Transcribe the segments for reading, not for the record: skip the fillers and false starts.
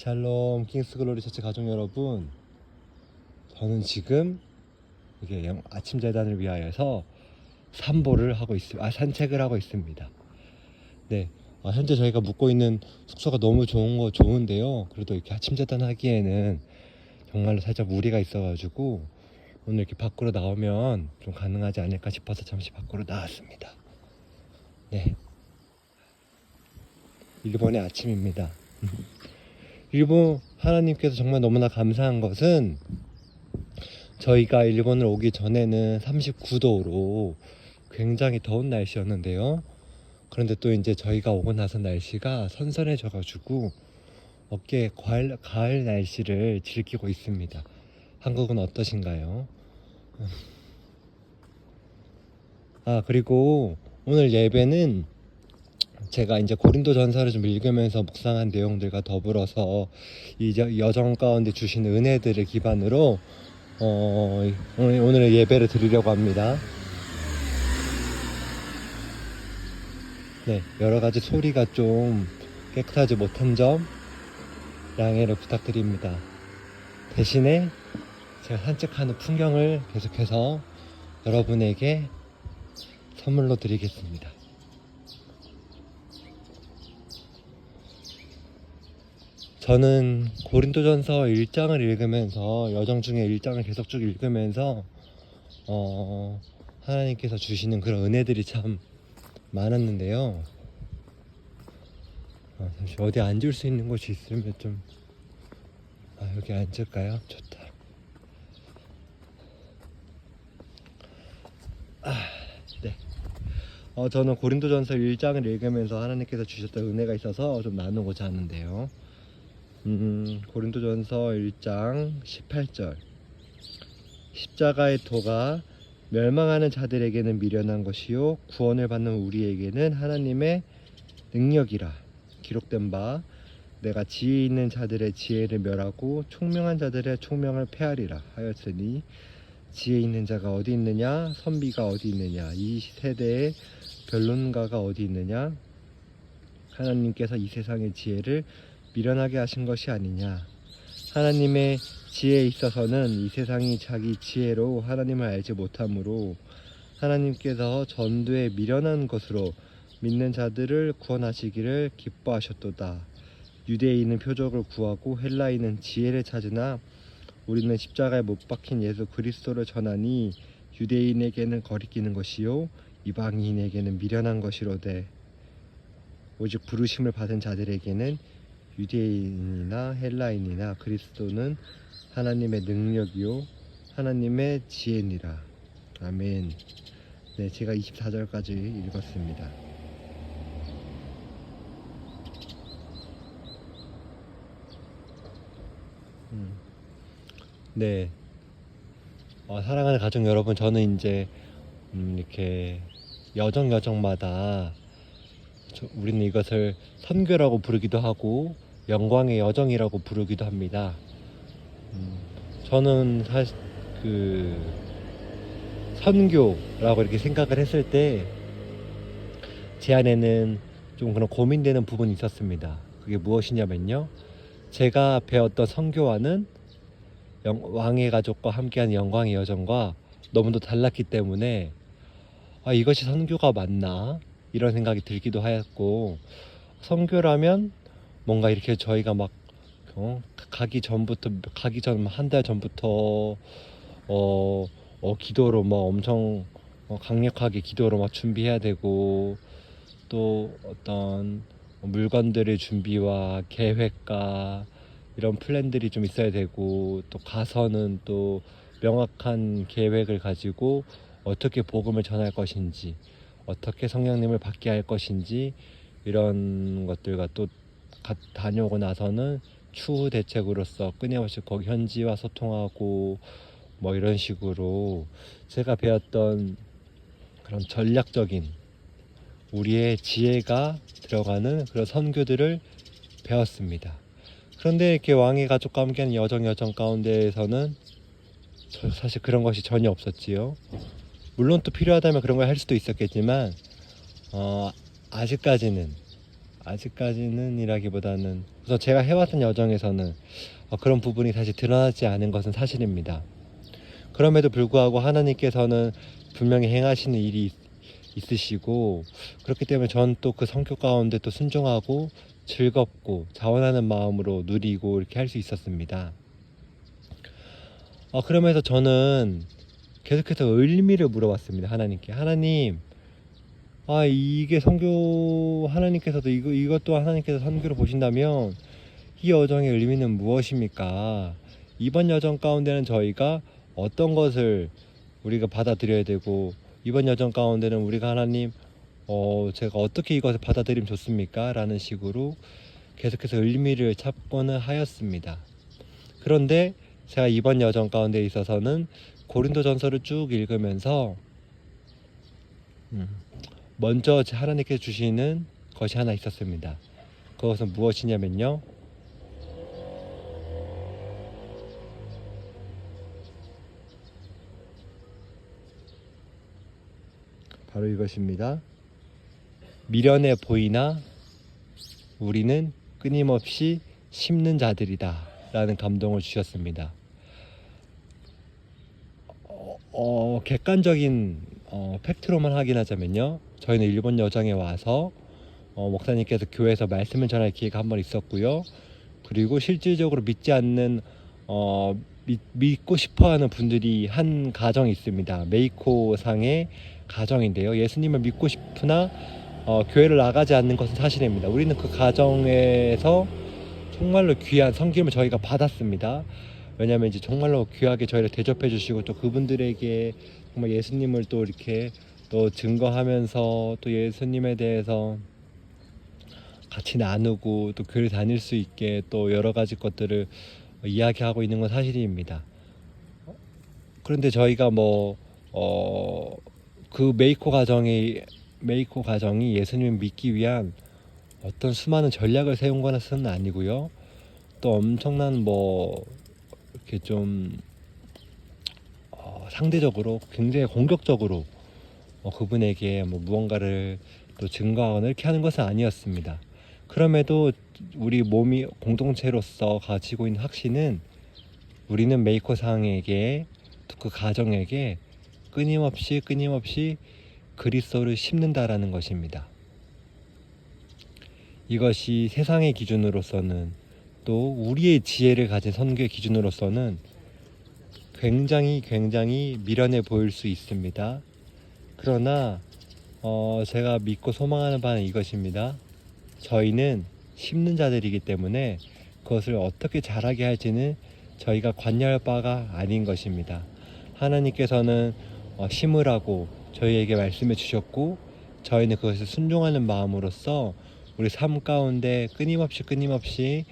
샬롬 킹스글로리 처치 가족 여러분, 저는 지금 이게 아침 재단을 위하여서 산책을 하고 있습니다. 네, 현재 저희가 묵고 있는 숙소가 너무 좋은데요. 그래도 이렇게 아침 재단 하기에는 정말로 살짝 무리가 있어가지고 오늘 이렇게 밖으로 나오면 좀 가능하지 않을까 싶어서 잠시 밖으로 나왔습니다. 네, 일본의 아침입니다. 일본 하나님께서 정말 너무나 감사한 것은 저희가 일본을 오기 전에는 39도로 굉장히 더운 날씨였는데요. 그런데 또 이제 저희가 오고 나서 날씨가 선선해져 가지고 가을 날씨를 즐기고 있습니다. 한국은 어떠신가요? 그리고 오늘 예배는 제가 이제 고린도 전서를 좀 읽으면서 묵상한 내용들과 더불어서 이 여정 가운데 주신 은혜들을 기반으로 오늘의 예배를 드리려고 합니다. 네, 여러 가지 소리가 좀 깨끗하지 못한 점 양해를 부탁드립니다. 대신에 제가 산책하는 풍경을 계속해서 여러분에게 선물로 드리겠습니다. 저는 고린도전서 1장을 읽으면서 여정 중에 1장을 계속 쭉 읽으면서 하나님께서 주시는 그런 은혜들이 참 많았는데요. 잠시 어디 앉을 수 있는 곳이 있으면 좀 여기 앉을까요? 좋다. 네. 저는 고린도전서 1장을 읽으면서 하나님께서 주셨던 은혜가 있어서 좀 나누고자 하는데요. 고린도전서 1장 18절, 십자가의 토가 멸망하는 자들에게는 미련한 것이요 구원을 받는 우리에게는 하나님의 능력이라. 기록된 바 내가 지혜 있는 자들의 지혜를 멸하고 총명한 자들의 총명을 폐하리라 하였으니, 지혜 있는 자가 어디 있느냐, 선비가 어디 있느냐, 이 세대의 변론가가 어디 있느냐. 하나님께서 이 세상의 지혜를 미련하게 하신 것이 아니냐. 하나님의 지혜에 있어서는 이 세상이 자기 지혜로 하나님을 알지 못하므로 하나님께서 전도에 미련한 것으로 믿는 자들을 구원하시기를 기뻐하셨도다. 유대인은 표적을 구하고 헬라인은 지혜를 찾으나 우리는 십자가에 못 박힌 예수 그리스도를 전하니 유대인에게는 거리끼는 것이요 이방인에게는 미련한 것이로되 오직 부르심을 받은 자들에게는 유대인이나 헬라인이나 그리스도는 하나님의 능력이요 하나님의 지혜니라. 아멘. 네, 제가 24절까지 읽었습니다. 네, 사랑하는 가족 여러분, 저는 이제 이렇게 여정마다 우리는 이것을 선교라고 부르기도 하고 영광의 여정이라고 부르기도 합니다. 저는 사실 선교라고 이렇게 생각을 했을 때 제 안에는 좀 그런 고민되는 부분이 있었습니다. 그게 무엇이냐면요, 제가 배웠던 선교와는 왕의 가족과 함께하는 영광의 여정과 너무도 달랐기 때문에 이것이 선교가 맞나 이런 생각이 들기도 하였고, 선교라면 뭔가 이렇게 저희가 막 가기 전 한 달 전부터 기도로 막 엄청 강력하게 기도로 막 준비해야 되고, 또 어떤 물건들의 준비와 계획과 이런 플랜들이 좀 있어야 되고, 또 가서는 또 명확한 계획을 가지고 어떻게 복음을 전할 것인지, 어떻게 성령님을 받게 할 것인지, 이런 것들과 또 다녀오고 나서는 추후 대책으로서 끊임없이 거기 현지와 소통하고 뭐 이런 식으로 제가 배웠던 그런 전략적인 우리의 지혜가 들어가는 그런 선교들을 배웠습니다. 그런데 이렇게 왕의 가족과 함께하는 여정 가운데에서는 사실 그런 것이 전혀 없었지요. 물론 또 필요하다면 그런 걸 할 수도 있었겠지만 아직까지는 아직까지는 이라기보다는 우선 제가 해왔던 여정에서는 그런 부분이 사실 드러나지 않은 것은 사실입니다. 그럼에도 불구하고 하나님께서는 분명히 행하시는 일이 있으시고, 그렇기 때문에 저는 또 그 성격 가운데 또 순종하고 즐겁고 자원하는 마음으로 누리고 이렇게 할 수 있었습니다. 그러면서 저는 계속해서 의미를 물어봤습니다. 하나님께. 하나님, 이게 선교, 하나님께서도 이것 또한 하나님께서 선교를 보신다면 이 여정의 의미는 무엇입니까? 이번 여정 가운데는 저희가 어떤 것을 우리가 받아들여야 되고, 이번 여정 가운데는 우리가 하나님, 제가 어떻게 이것을 받아들이면 좋습니까? 라는 식으로 계속해서 의미를 찾고는 하였습니다. 그런데 제가 이번 여정 가운데 있어서는 고린도전서를 쭉 읽으면서 먼저 하나님께서 주시는 것이 하나 있었습니다. 그것은 무엇이냐면요, 바로 이것입니다. 미련해 보이나 우리는 끊임없이 심는 자들이다 라는 감동을 주셨습니다. 객관적인 팩트로만 확인하자면요, 저희는 일본 여정에 와서 목사님께서 교회에서 말씀을 전할 기회가 한 번 있었고요. 그리고 실질적으로 믿지 않는 믿고 싶어하는 분들이 한 가정이 있습니다. 메이코 상의 가정인데요, 예수님을 믿고 싶으나 교회를 나가지 않는 것은 사실입니다. 우리는 그 가정에서 정말로 귀한 섬김을 저희가 받았습니다. 왜냐하면 이제 정말로 귀하게 저희를 대접해 주시고, 또 그분들에게 정말 예수님을 또 이렇게 또 증거하면서 또 예수님에 대해서 같이 나누고 또 교회 다닐 수 있게 또 여러 가지 것들을 이야기하고 있는 건 사실입니다. 그런데 저희가 그 메이코 가정이 예수님을 믿기 위한 어떤 수많은 전략을 세운 것은 아니고요. 또 엄청난 이렇게 좀 상대적으로 굉장히 공격적으로 그분에게 무언가를 또 증거하거나 이렇게 하는 것은 아니었습니다. 그럼에도 우리 몸이 공동체로서 가지고 있는 확신은, 우리는 메이코 상에게 또 그 가정에게 끊임없이 그리스도를 심는다라는 것입니다. 이것이 세상의 기준으로서는, 또 우리의 지혜를 가진 선교의 기준으로서는 굉장히 미련해 보일 수 있습니다. 그러나 제가 믿고 소망하는 바는 이것입니다. 저희는 심는 자들이기 때문에 그것을 어떻게 자라게 할지는 저희가 관여할 바가 아닌 것입니다. 하나님께서는 심으라고 저희에게 말씀해 주셨고, 저희는 그것을 순종하는 마음으로써 우리 삶 가운데 끊임없이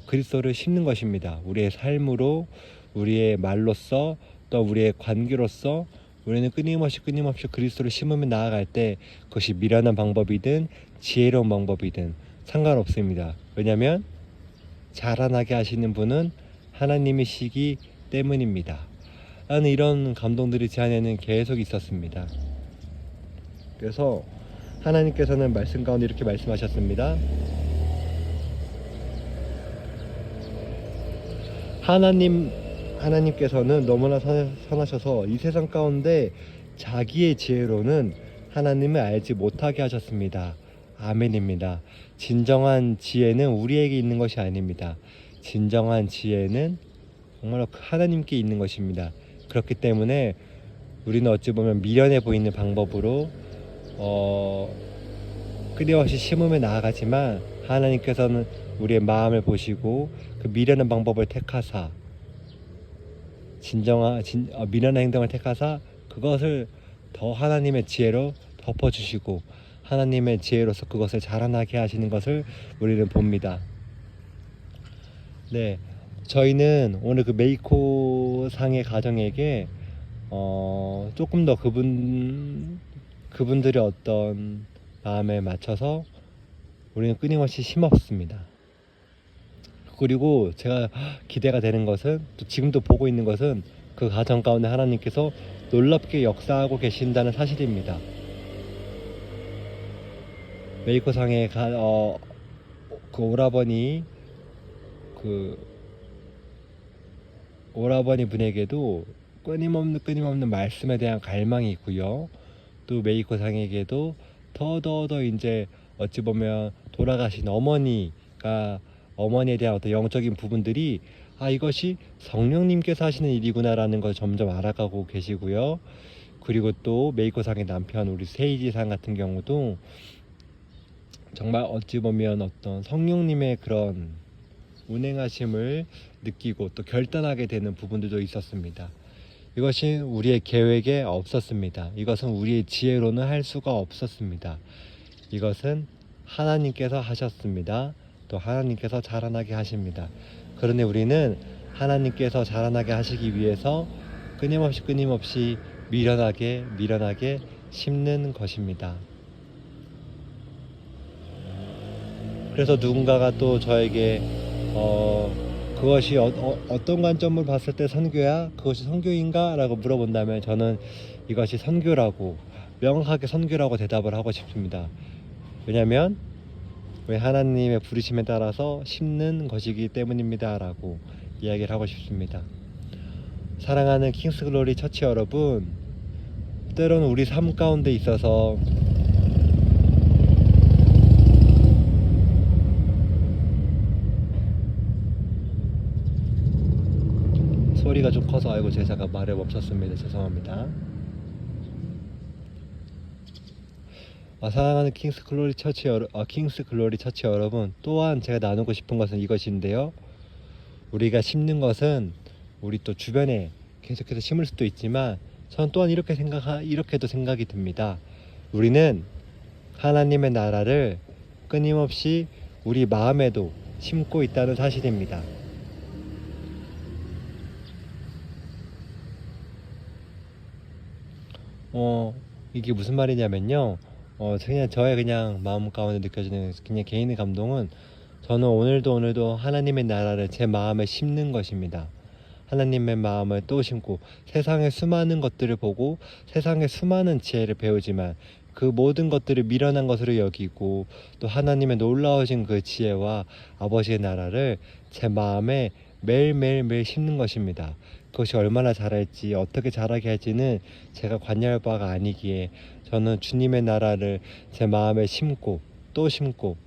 그리스도를 심는 것입니다. 우리의 삶으로, 우리의 말로써, 또 우리의 관계로서 우리는 끊임없이 그리스도를 심으며 나아갈 때, 그것이 미련한 방법이든 지혜로운 방법이든 상관없습니다. 왜냐하면 자라나게 하시는 분은 하나님이시기 때문입니다. 라는 이런 감동들이 제 안에는 계속 있었습니다. 그래서 하나님께서는 말씀 가운데 이렇게 말씀하셨습니다. 하나님께서는 너무나 선하셔서 이 세상 가운데 자기의 지혜로는 하나님을 알지 못하게 하셨습니다. 아멘입니다. 진정한 지혜는 우리에게 있는 것이 아닙니다. 진정한 지혜는 정말 하나님께 있는 것입니다. 그렇기 때문에 우리는 어찌 보면 미련해 보이는 방법으로 끊임없이 심으며 나아가지만, 하나님께서는 우리의 마음을 보시고 그 미련한 방법을 택하사 미련한 행동을 택하사 그것을 더 하나님의 지혜로 덮어주시고, 하나님의 지혜로서 그것을 자라나게 하시는 것을 우리는 봅니다. 네, 저희는 오늘 그 메이코 상의 가정에게 조금 더 그분들의 어떤 마음에 맞춰서 우리는 끊임없이 심었습니다. 그리고 제가 기대가 되는 것은, 또 지금도 보고 있는 것은, 그 가정 가운데 하나님께서 놀랍게 역사하고 계신다는 사실입니다. 메이코상의 그 오라버니 분에게도 끊임없는 말씀에 대한 갈망이 있고요. 또 메이코상에게도 더 이제 어찌 보면 돌아가신 어머니에 대한 어떤 영적인 부분들이 이것이 성령님께서 하시는 일이구나라는 걸 점점 알아가고 계시고요. 그리고 또 메이코상의 남편 우리 세이지상 같은 경우도 정말 어찌 보면 어떤 성령님의 그런 운행하심을 느끼고 또 결단하게 되는 부분들도 있었습니다. 이것이 우리의 계획에 없었습니다. 이것은 우리의 지혜로는 할 수가 없었습니다. 이것은 하나님께서 하셨습니다. 또 하나님께서 자라나게 하십니다. 그런데 우리는 하나님께서 자라나게 하시기 위해서 끊임없이 미련하게 심는 것입니다. 그래서 누군가가 또 저에게 그것이 어떤 관점으로 봤을 때 선교야? 그것이 선교인가? 라고 물어본다면 저는 이것이 선교라고 명확하게 선교라고 대답을 하고 싶습니다. 왜냐하면 왜 하나님의 부르심에 따라서 심는 것이기 때문입니다 라고 이야기를 하고 싶습니다. 사랑하는 킹스글로리 처치 여러분, 때로는 우리 삶 가운데 있어서 소리가 좀 커서 제가 말을 멈췄습니다. 죄송합니다. 사랑하는 킹스 글로리 처치 여러분, 또한 제가 나누고 싶은 것은 이것인데요. 우리가 심는 것은 우리 또 주변에 계속해서 심을 수도 있지만 저는 또한 이렇게도 생각이 듭니다. 우리는 하나님의 나라를 끊임없이 우리 마음에도 심고 있다는 사실입니다. 이게 무슨 말이냐면요. 저의 마음 가운데 느껴지는 그냥 개인의 감동은, 저는 오늘도 하나님의 나라를 제 마음에 심는 것입니다. 하나님의 마음을 또 심고 세상의 수많은 것들을 보고 세상의 수많은 지혜를 배우지만 그 모든 것들을 미련한 것으로 여기고 또 하나님의 놀라우신 그 지혜와 아버지의 나라를 제 마음에 매일매일 심는 것입니다. 그것이 얼마나 자랄지 어떻게 자라게 할지는 제가 관여할 바가 아니기에 저는 주님의 나라를 제 마음에 심고 또 심고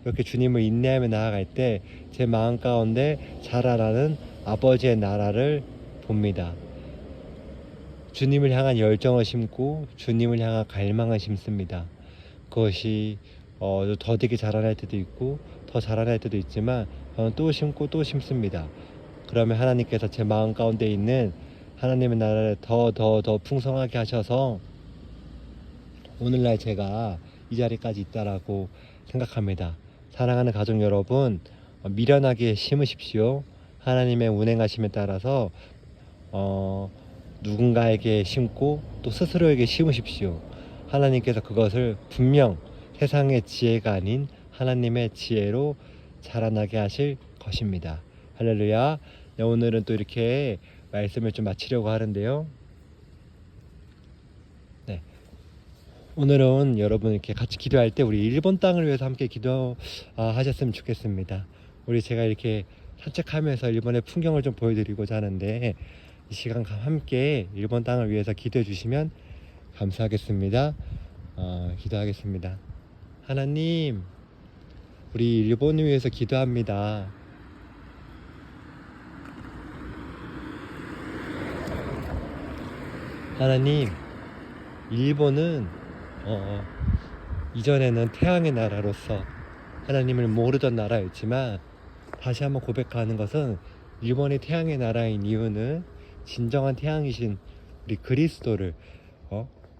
이렇게 주님을 인내하며 나아갈 때 제 마음 가운데 자라나는 아버지의 나라를 봅니다. 주님을 향한 열정을 심고 주님을 향한 갈망을 심습니다. 그것이 더디게 자라날 때도 있고 더 자라날 때도 있지만 저는 또 심고 또 심습니다. 그러면 하나님께서 제 마음 가운데 있는 하나님의 나라를 더 풍성하게 하셔서 오늘날 제가 이 자리까지 있다라고 생각합니다. 사랑하는 가족 여러분, 미련하게 심으십시오. 하나님의 운행하심에 따라서 누군가에게 심고 또 스스로에게 심으십시오. 하나님께서 그것을 분명 세상의 지혜가 아닌 하나님의 지혜로 자라나게 하실 것입니다. 할렐루야. 네, 오늘은 또 이렇게 말씀을 좀 마치려고 하는데요. 네, 오늘은 여러분 이렇게 같이 기도할 때 우리 일본 땅을 위해서 함께 기도하셨으면 좋겠습니다. 제가 이렇게 산책하면서 일본의 풍경을 좀 보여드리고자 하는데 이 시간 함께 일본 땅을 위해서 기도해 주시면 감사하겠습니다. 기도하겠습니다. 하나님, 우리 일본을 위해서 기도합니다. 하나님, 일본은 이전에는 태양의 나라로서 하나님을 모르던 나라였지만 다시 한번 고백하는 것은 일본이 태양의 나라인 이유는 진정한 태양이신 우리 그리스도를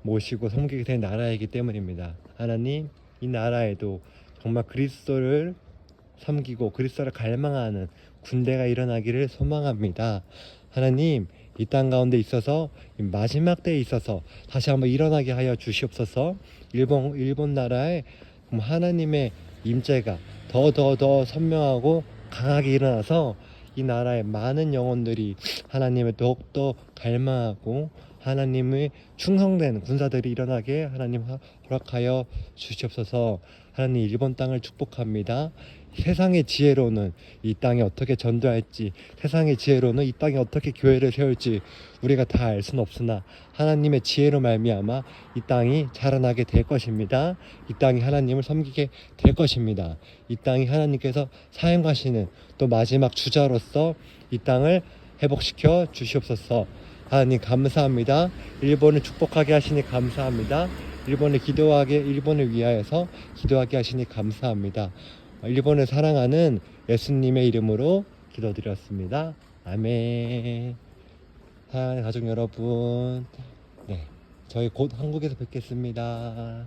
모시고 섬기게 된 나라이기 때문입니다. 하나님, 이 나라에도 정말 그리스도를 섬기고 그리스도를 갈망하는 군대가 일어나기를 소망합니다. 하나님, 이 땅 가운데 있어서 이 마지막 때에 있어서 다시 한번 일어나게 하여 주시옵소서. 일본 나라에 하나님의 임재가 더 선명하고 강하게 일어나서 이 나라의 많은 영혼들이 하나님을 더욱더 갈망하고 하나님의 충성된 군사들이 일어나게 하나님 허락하여 주시옵소서. 하나님, 일본 땅을 축복합니다. 세상의 지혜로는 이 땅에 어떻게 전도할지, 세상의 지혜로는 이 땅에 어떻게 교회를 세울지 우리가 다 알 수는 없으나 하나님의 지혜로 말미암아 이 땅이 자라나게 될 것입니다. 이 땅이 하나님을 섬기게 될 것입니다. 이 땅이 하나님께서 사용하시는 또 마지막 주자로서 이 땅을 회복시켜 주시옵소서. 하나님 감사합니다. 일본을 축복하게 하시니 감사합니다. 일본을 위하여서 기도하게 하시니 감사합니다. 일본을 사랑하는 예수님의 이름으로 기도드렸습니다. 아멘. 사랑하는 가족 여러분, 네, 저희 곧 한국에서 뵙겠습니다.